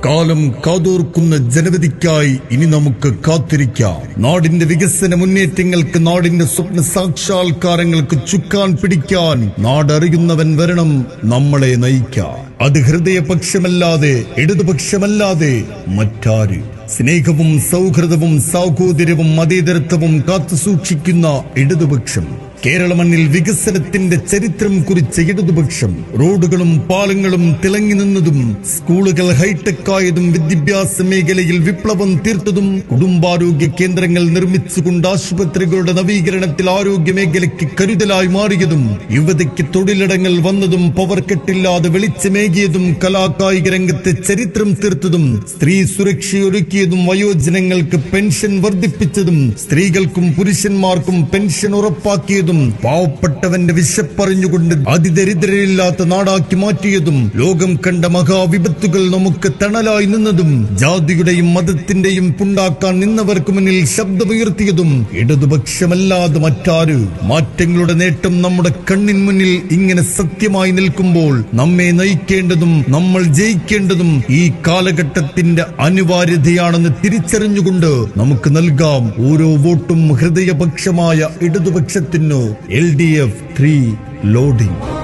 കാലം കാതോർക്കുന്ന ജനവിധിക്കായി ഇനി നമുക്ക് കാത്തിരിക്കാം. നാടിന്റെ വികസന മുന്നേറ്റങ്ങൾക്ക്, നാടിന്റെ സ്വപ്ന സാക്ഷാത്കാരങ്ങൾക്ക് ചുക്കാൻ പിടിക്കാൻ നാടറിയുന്നവൻ വരണം നമ്മളെ നയിക്കാൻ. അത് ഹൃദയപക്ഷമല്ലാതെ, ഇടതുപക്ഷമല്ലാതെ മറ്റാര്? സ്നേഹവും സൗഹൃദവും സാഹോദര്യവും മതേതരത്വവും കാത്തുസൂക്ഷിക്കുന്ന ഇടതുപക്ഷം. കേരള മണ്ണിൽ വികസനത്തിന്റെ ചരിത്രം കുറിച്ച ഇടതുപക്ഷം. റോഡുകളും പാലങ്ങളും തിളങ്ങി നിന്നതും, സ്കൂളുകൾ ഹൈടെക് ആയതും, വിദ്യാഭ്യാസ മേഖലയിൽ വിപ്ലവം തീർത്തതും, കുടുംബാരോഗ്യ കേന്ദ്രങ്ങൾ നിർമ്മിച്ചുകൊണ്ട് ആശുപത്രികളുടെ നവീകരണത്തിൽ ആരോഗ്യ മേഖലയ്ക്ക് കരുതലായി മാറിയതും, യുവതയ്ക്ക് തൊഴിലിടങ്ങൾ വന്നതും, പവർ കെട്ടില്ലാതെ വെളിച്ചമേകിയതും, കലാകായിക രംഗത്തെ ചരിത്രം തീർത്തതും, സ്ത്രീ സുരക്ഷയൊരുക്കിയതും, വയോജനങ്ങൾക്ക് പെൻഷൻ വർദ്ധിപ്പിച്ചതും, സ്ത്രീകൾക്കും പുരുഷന്മാർക്കും പെൻഷൻ ഉറപ്പാക്കിയതും, പാവപ്പെട്ടവന്റെ വിശപ്പറിഞ്ഞുകൊണ്ട് അതിദരിദ്രരില്ലാത്ത നാടാക്കി മാറ്റിയതും, ലോകം കണ്ട മഹാവിപത്തുകൾ നമുക്ക് തണലായി നിന്നതും, ജാതിയുടെയും മതത്തിന്റെയും പുണ്ടാക്കാൻ നിന്നവർക്ക് മുന്നിൽ ശബ്ദമുയർത്തിയതും ഇടതുപക്ഷമല്ലാതെ മറ്റാര്? മാറ്റങ്ങളുടെ നേട്ടം നമ്മുടെ കണ്ണിൻ മുന്നിൽ ഇങ്ങനെ സത്യമായി നിൽക്കുമ്പോൾ നമ്മെ നയിക്കേണ്ടതും നമ്മൾ ജയിക്കേണ്ടതും ഈ കാലഘട്ടത്തിന്റെ അനിവാര്യതയാണെന്ന് തിരിച്ചറിഞ്ഞുകൊണ്ട് നമുക്ക് നൽകാം ഓരോ വോട്ടും ഹൃദയപക്ഷമായ ഇടതുപക്ഷത്തിന്. LDF 3 loading.